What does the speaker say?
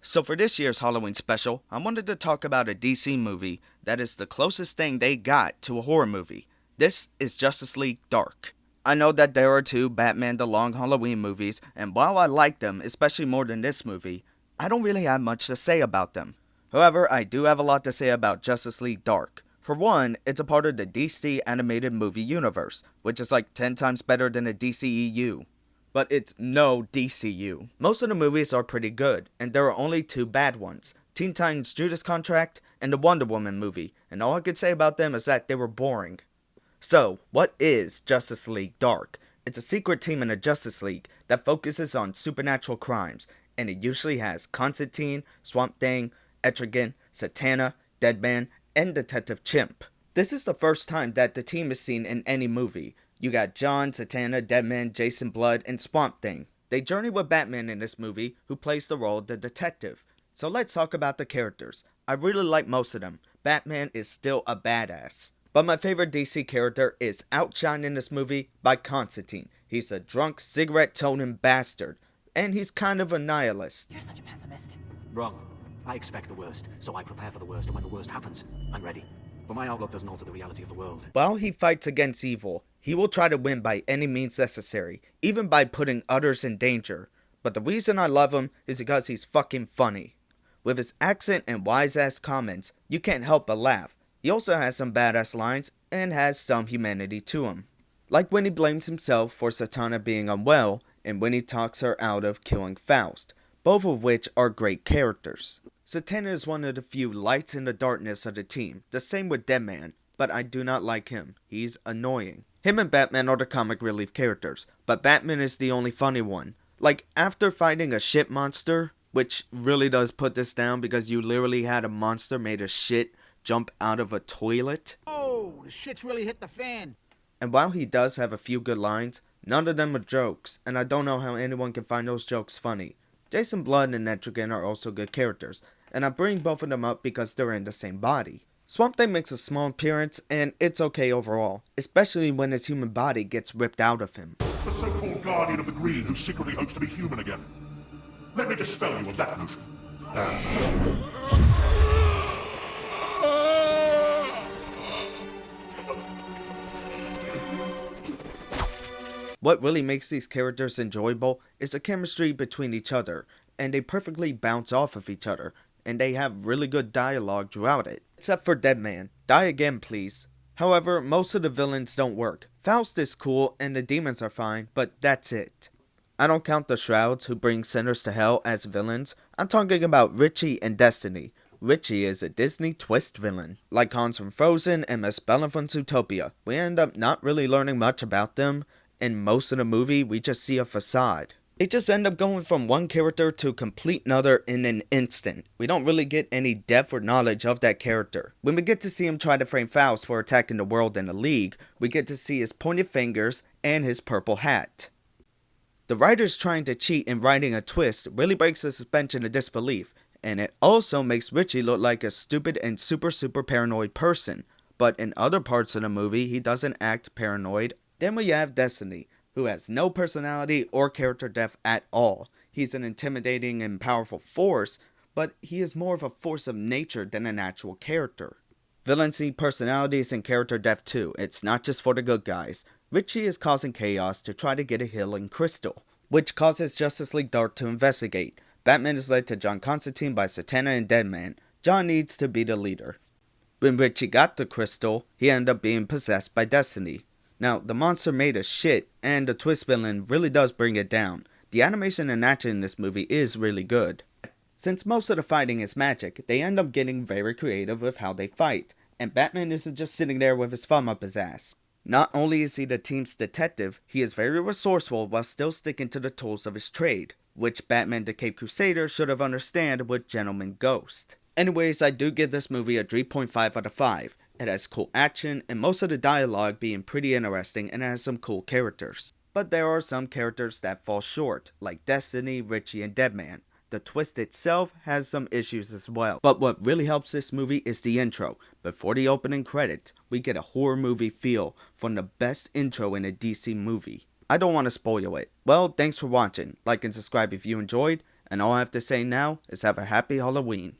So for this year's Halloween special, I wanted to talk about a DC movie that is the closest thing they got to a horror movie. This is Justice League Dark. I know that there are two Batman the Long Halloween movies, and while I like them, especially more than this movie, I don't really have much to say about them. However, I do have a lot to say about Justice League Dark. For one, it's a part of the DC animated movie universe, which is like 10 times better than the DCEU. But it's no DCU. Most of the movies are pretty good, and there are only two bad ones, Teen Titans Judas Contract and the Wonder Woman movie, and all I could say about them is that they were boring. So, what is Justice League Dark? It's a secret team in the Justice League that focuses on supernatural crimes, and it usually has Constantine, Swamp Thing, Etrigan, Satana, Deadman, and Detective Chimp. This is the first time that the team is seen in any movie. You got John, Satana, Deadman, Jason Blood, and Swamp Thing. They journey with Batman in this movie, who plays the role of the detective. So let's talk about the characters. I really like most of them. Batman is still a badass. But my favorite DC character is outshined in this movie by Constantine. He's a drunk, cigarette-toting bastard. And he's kind of a nihilist. You're such a pessimist. Wrong. I expect the worst, so I prepare for the worst, and when the worst happens, I'm ready. But my outlook doesn't alter the reality of the world. While he fights against evil, he will try to win by any means necessary, even by putting others in danger. But the reason I love him is because he's fucking funny. With his accent and wise-ass comments, you can't help but laugh. He also has some badass lines, and has some humanity to him. Like when he blames himself for Satana being unwell, and when he talks her out of killing Faust, both of which are great characters. Satana is one of the few lights in the darkness of the team, the same with Deadman, but I do not like him. He's annoying. Him and Batman are the comic relief characters, but Batman is the only funny one. Like, after fighting a shit monster, which really does put this down because you literally had a monster made of shit jump out of a toilet. Oh, the shit's really hit the fan. And while he does have a few good lines, none of them are jokes, and I don't know how anyone can find those jokes funny. Jason Blood and Etrigan are also good characters, and I bring both of them up because they're in the same body. Swamp Thing makes a small appearance, and it's okay overall, especially when his human body gets ripped out of him. The so-called Guardian of the Green who secretly hopes to be human again. Let me dispel you of that notion. What really makes these characters enjoyable is the chemistry between each other, and they perfectly bounce off of each other, and they have really good dialogue throughout it. Except for Deadman. Die again, please. However, most of the villains don't work. Faust is cool, and the demons are fine, but that's it. I don't count the Shrouds, who bring sinners to hell, as villains. I'm talking about Richie and Destiny. Richie is a Disney twist villain, like Hans from Frozen and Miss Bella from Zootopia. We end up not really learning much about them. In most of the movie, we just see a facade. They just end up going from one character to a complete another in an instant. We don't really get any depth or knowledge of that character. When we get to see him try to frame Faust for attacking the world in the League, we get to see his pointed fingers and his purple hat. The writers trying to cheat in writing a twist really breaks the suspension of disbelief, and it also makes Richie look like a stupid and super paranoid person. But in other parts of the movie, he doesn't act paranoid. Then we have Destiny, who has no personality or character depth at all. He's an intimidating and powerful force, but he is more of a force of nature than an actual character. Villains need personalities and character depth too. It's not just for the good guys. Richie is causing chaos to try to get a healing crystal, which causes Justice League Dark to investigate. Batman is led to John Constantine by Satana and Deadman. John needs to be the leader. When Richie got the crystal, he ended up being possessed by Destiny. Now, the monster made of shit, and the twist villain really does bring it down. The animation and action in this movie is really good. Since most of the fighting is magic, they end up getting very creative with how they fight, and Batman isn't just sitting there with his thumb up his ass. Not only is he the team's detective, he is very resourceful while still sticking to the tools of his trade, which Batman the Caped Crusader should have understood with Gentleman Ghost. Anyways, I do give this movie a 3.5 out of 5. It has cool action, and most of the dialogue being pretty interesting, and it has some cool characters. But there are some characters that fall short, like Destiny, Richie, and Deadman. The twist itself has some issues as well. But what really helps this movie is the intro. Before the opening credits, we get a horror movie feel from the best intro in a DC movie. I don't want to spoil it. Well, thanks for watching. Like and subscribe if you enjoyed, And all I have to say now is have a happy Halloween.